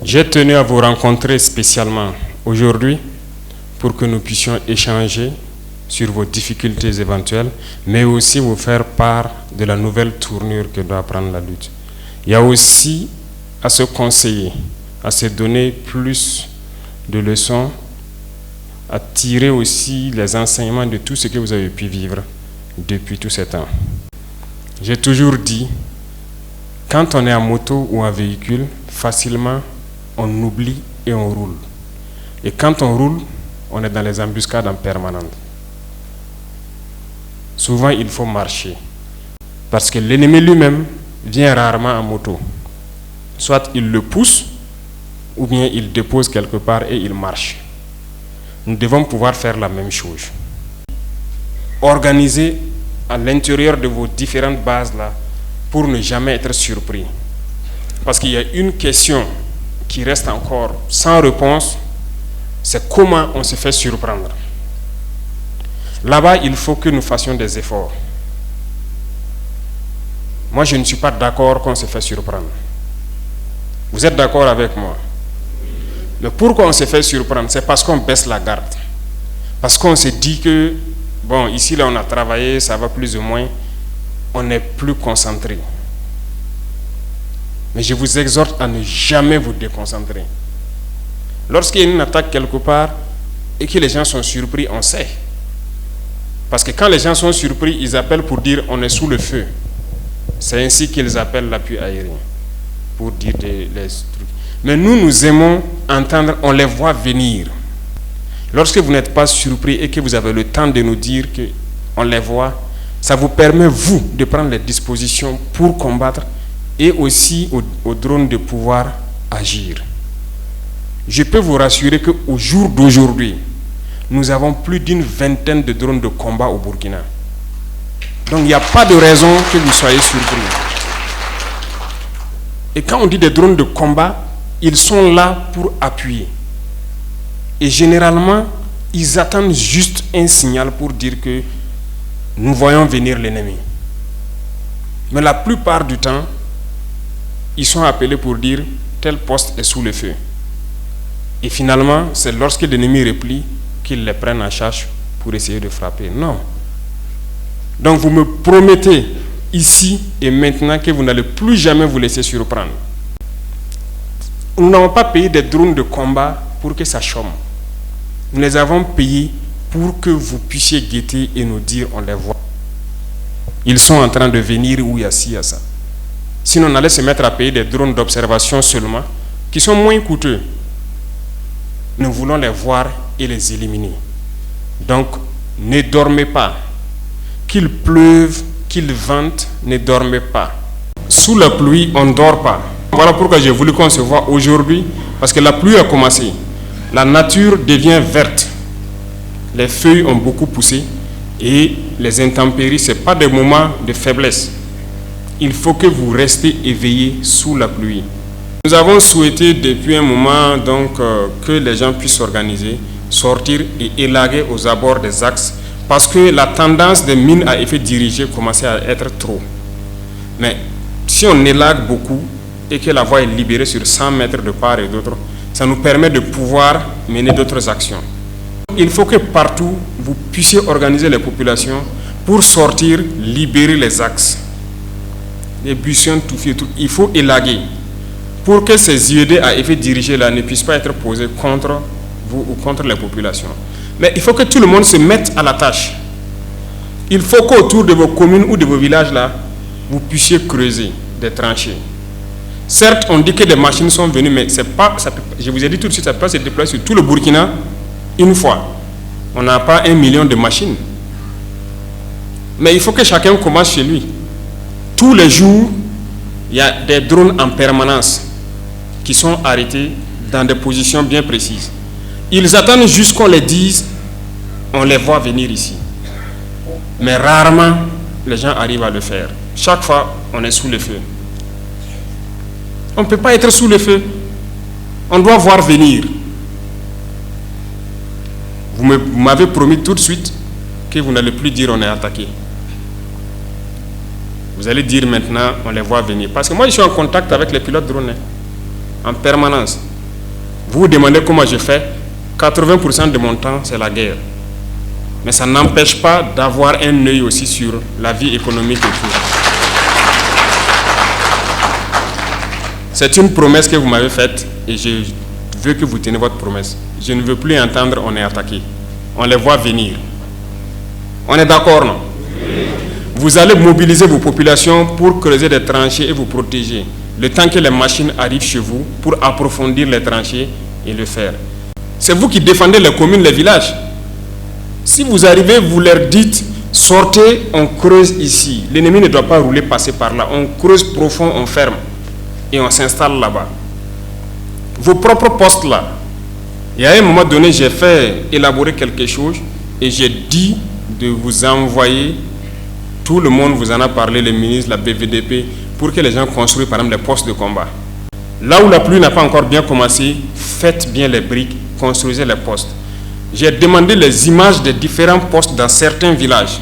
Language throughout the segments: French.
J'ai tenu à vous rencontrer spécialement aujourd'hui pour que nous puissions échanger sur vos difficultés éventuelles, mais aussi vous faire part de la nouvelle tournure que doit prendre la lutte. Il y a aussi à se conseiller, à se donner plus de leçons, à tirer aussi les enseignements de tout ce que vous avez pu vivre depuis tout ce temps. J'ai toujours dit, quand on est en moto ou en véhicule, facilement, on oublie et on roule. Et quand on roule, on est dans les embuscades en permanence. Souvent, il faut marcher. Parce que l'ennemi lui-même vient rarement en moto. Soit il le pousse, ou bien il dépose quelque part et il marche. Nous devons pouvoir faire la même chose. Organiser à l'intérieur de vos différentes bases-là pour ne jamais être surpris. Parce qu'il y a une question qui reste encore sans réponse, c'est comment on se fait surprendre. Là-bas, il faut que nous fassions des efforts. Moi, je ne suis pas d'accord qu'on se fait surprendre. Vous êtes d'accord avec moi? Mais pourquoi on se fait surprendre? C'est parce qu'on baisse la garde. Parce qu'on se dit que, bon, ici, là, on a travaillé, ça va plus ou moins, on est plus concentré. Mais je vous exhorte à ne jamais vous déconcentrer. Lorsqu'il y a une attaque quelque part et que les gens sont surpris, on sait. Parce que quand les gens sont surpris, ils appellent pour dire on est sous le feu. C'est ainsi qu'ils appellent l'appui aérien, pour dire les trucs. Mais nous aimons entendre, on les voit venir. Lorsque vous n'êtes pas surpris et que vous avez le temps de nous dire qu'on les voit, ça vous permet, vous, de prendre les dispositions pour combattre et aussi au drone de pouvoir agir. Je peux vous rassurer qu'au jour d'aujourd'hui, nous avons plus d'une vingtaine de drones de combat au Burkina. Donc il n'y a pas de raison que vous soyez surpris. Et quand on dit des drones de combat, ils sont là pour appuyer. Et généralement, ils attendent juste un signal pour dire que nous voyons venir l'ennemi. Mais la plupart du temps, ils sont appelés pour dire tel poste est sous le feu. Et finalement, c'est lorsque l'ennemi replie qu'ils les prennent en charge pour essayer de frapper. Non. Donc vous me promettez ici et maintenant que vous n'allez plus jamais vous laisser surprendre. Nous n'avons pas payé des drones de combat pour que ça chôme. Nous les avons payés pour que vous puissiez guetter et nous dire on les voit. Ils sont en train de venir où il y a ci, il y a ça. Sinon on allait se mettre à payer des drones d'observation seulement, qui sont moins coûteux. Nous voulons les voir et les éliminer. Donc, ne dormez pas. Qu'il pleuve, qu'il vente, ne dormez pas. Sous la pluie, on ne dort pas. Voilà pourquoi j'ai voulu qu'on se voit aujourd'hui, parce que la pluie a commencé. La nature devient verte. Les feuilles ont beaucoup poussé et les intempéries, ce n'est pas des moments de faiblesse. Il faut que vous restez éveillés sous la pluie. Nous avons souhaité depuis un moment donc, que les gens puissent s'organiser, sortir et élaguer aux abords des axes parce que la tendance des mines à effet dirigé commençait à être trop. Mais si on élague beaucoup et que la voie est libérée sur 100 mètres de part et d'autre, ça nous permet de pouvoir mener d'autres actions. Il faut que partout, vous puissiez organiser les populations pour sortir, libérer les axes. Les buissons, tout fait, tout. Il faut élaguer pour que ces IED à effet dirigé-là ne puissent pas être posés contre vous ou contre les populations. Mais il faut que tout le monde se mette à la tâche. Il faut qu'autour de vos communes ou de vos villages-là, vous puissiez creuser des tranchées. Certes, on dit que des machines sont venues, mais c'est pas, ça peut, je vous ai dit tout de suite, ça peut se déployer sur tout le Burkina une fois. On n'a pas 1 million de machines. Mais il faut que chacun commence chez lui. Tous les jours, il y a des drones en permanence qui sont arrêtés dans des positions bien précises. Ils attendent juste qu'on les dise, on les voit venir ici. Mais rarement, les gens arrivent à le faire. Chaque fois, on est sous le feu. On ne peut pas être sous le feu. On doit voir venir. Vous m'avez promis tout de suite que vous n'allez plus dire on est attaqué. Vous allez dire maintenant on les voit venir. Parce que moi je suis en contact avec les pilotes drones en permanence. Vous vous demandez comment je fais. 80% de mon temps, c'est la guerre. Mais ça n'empêche pas d'avoir un œil aussi sur la vie économique et tout. C'est une promesse que vous m'avez faite et je veux que vous teniez votre promesse. Je ne veux plus entendre on est attaqué. On les voit venir. On est d'accord, non? Oui. Vous allez mobiliser vos populations pour creuser des tranchées et vous protéger. Le temps que les machines arrivent chez vous pour approfondir les tranchées et le faire. C'est vous qui défendez les communes, les villages. Si vous arrivez, vous leur dites, sortez, on creuse ici. L'ennemi ne doit pas rouler, passer par là. On creuse profond, on ferme. Et on s'installe là-bas. Vos propres postes là. Il y a un moment donné, j'ai fait élaborer quelque chose et j'ai dit de vous envoyer, tout le monde vous en a parlé, les ministres, la BVDP, pour que les gens construisent par exemple les postes de combat. Là où la pluie n'a pas encore bien commencé, faites bien les briques, construisez les postes. J'ai demandé les images des différents postes dans certains villages.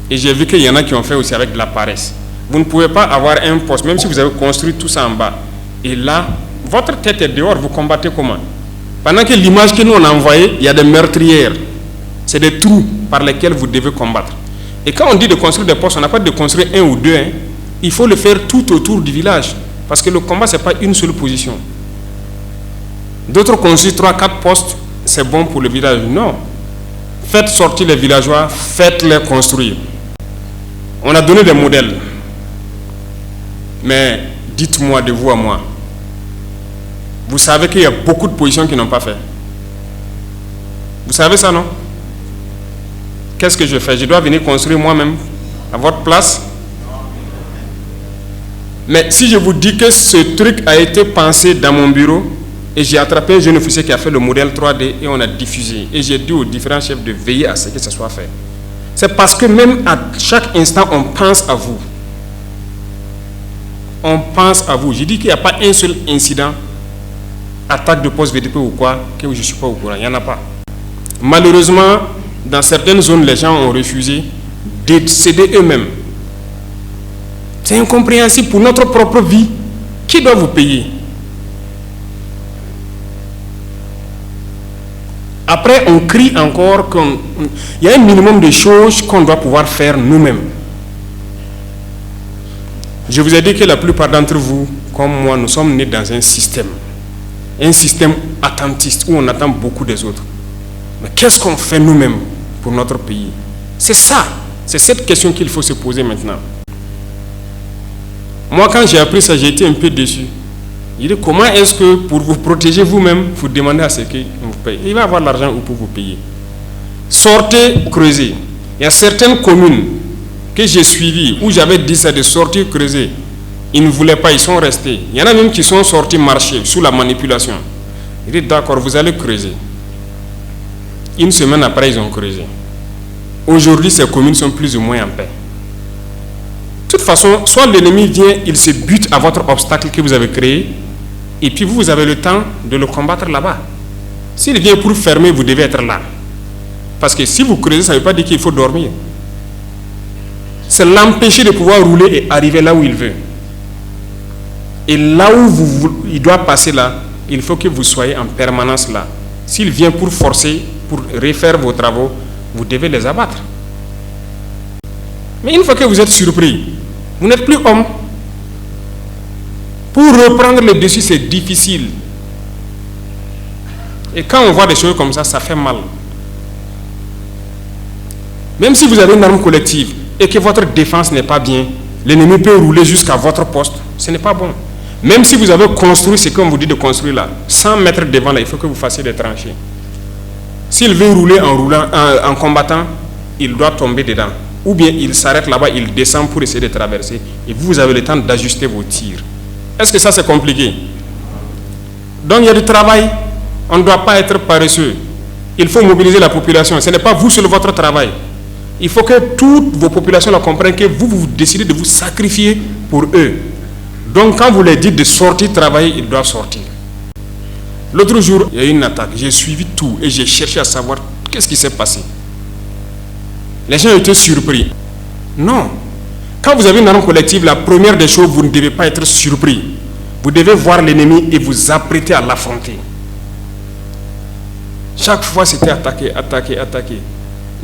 Et j'ai vu qu'il y en a qui ont fait aussi avec de la paresse. Vous ne pouvez pas avoir un poste, même si vous avez construit tout ça en bas. Et là, votre tête est dehors, vous combattez comment? Pendant que l'image que nous on a envoyée, il y a des meurtrières. C'est des trous par lesquels vous devez combattre. Et quand on dit de construire des postes, on n'a pas de construire un ou deux. Il faut le faire tout autour du village. Parce que le combat, ce n'est pas une seule position. D'autres construisent 3-4 postes, c'est bon pour le village. Non. Faites sortir les villageois, faites-les construire. On a donné des modèles. Mais dites-moi de vous à moi. Vous savez qu'il y a beaucoup de positions qui n'ont pas fait. Vous savez ça, non? Qu'est-ce que je fais? Je dois venir construire moi-même à votre place? Mais si je vous dis que ce truc a été pensé dans mon bureau et j'ai attrapé un jeune officier qui a fait le modèle 3D et on a diffusé. Et j'ai dit aux différents chefs de veiller à ce que ça soit fait. C'est parce que même à chaque instant, on pense à vous. On pense à vous. Je dis qu'il n'y a pas un seul incident, attaque de poste VDP ou quoi, que je ne suis pas au courant. Il n'y en a pas. Malheureusement, dans certaines zones, les gens ont refusé de céder eux-mêmes. C'est incompréhensible pour notre propre vie. Qui doit vous payer? Après, on crie encore qu'il y a un minimum de choses qu'on doit pouvoir faire nous-mêmes. Je vous ai dit que la plupart d'entre vous, comme moi, nous sommes nés dans un système attentiste où on attend beaucoup des autres. Mais qu'est-ce qu'on fait nous-mêmes pour notre pays? C'est ça, c'est cette question qu'il faut se poser maintenant. Moi, quand j'ai appris ça, j'ai été un peu déçu. Il dit, comment est-ce que pour vous protéger vous-même, vous demandez à ce qu'il vous paye? Il va avoir l'argent pour vous payer. Sortez, creusez. Il y a certaines communes que j'ai suivies où j'avais dit ça de sortir, creuser. Ils ne voulaient pas, ils sont restés. Il y en a même qui sont sortis marcher sous la manipulation. Il dit, d'accord, vous allez creuser. Une semaine après, ils ont creusé. Aujourd'hui, ces communes sont plus ou moins en paix. De toute façon, soit l'ennemi vient, il se bute à votre obstacle que vous avez créé, et puis vous avez le temps de le combattre là-bas. S'il vient pour fermer, vous devez être là. Parce que si vous creusez, ça ne veut pas dire qu'il faut dormir. C'est l'empêcher de pouvoir rouler et arriver là où il veut. Et là où il doit passer là, il faut que vous soyez en permanence là. S'il vient pour forcer, pour refaire vos travaux, vous devez les abattre. Mais une fois que vous êtes surpris, vous n'êtes plus homme. Pour reprendre le dessus, c'est difficile. Et quand on voit des choses comme ça, ça fait mal. Même si vous avez une arme collective et que votre défense n'est pas bien, l'ennemi peut rouler jusqu'à votre poste. Ce n'est pas bon. Même si vous avez construit ce qu'on vous dit de construire là, 100 mètres devant là, il faut que vous fassiez des tranchées. S'il veut rouler en combattant, il doit tomber dedans. Ou bien il s'arrête là-bas, il descend pour essayer de traverser. Et vous avez le temps d'ajuster vos tirs. Est-ce que ça c'est compliqué? Donc il y a du travail. On ne doit pas être paresseux. Il faut mobiliser la population. Ce n'est pas vous seul votre travail. Il faut que toutes vos populations la comprennent, que vous décidez de vous sacrifier pour eux. Donc quand vous leur dites de sortir travailler, ils doivent sortir. L'autre jour, il y a eu une attaque. J'ai suivi tout et j'ai cherché à savoir qu'est-ce qui s'est passé. Les gens étaient surpris. Non. Quand vous avez une arme collective, la première des choses, vous ne devez pas être surpris. Vous devez voir l'ennemi et vous apprêter à l'affronter. Chaque fois, c'était attaqué, attaqué, attaqué.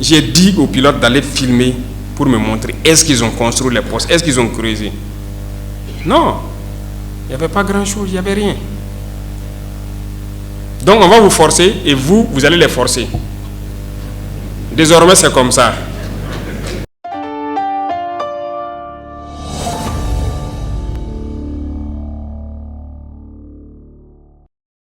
J'ai dit aux pilotes d'aller filmer pour me montrer. Est-ce qu'ils ont construit les postes? Est-ce qu'ils ont creusé? Non. Il n'y avait pas grand-chose, il n'y avait rien. Donc, on va vous forcer et vous allez les forcer. Désormais, c'est comme ça.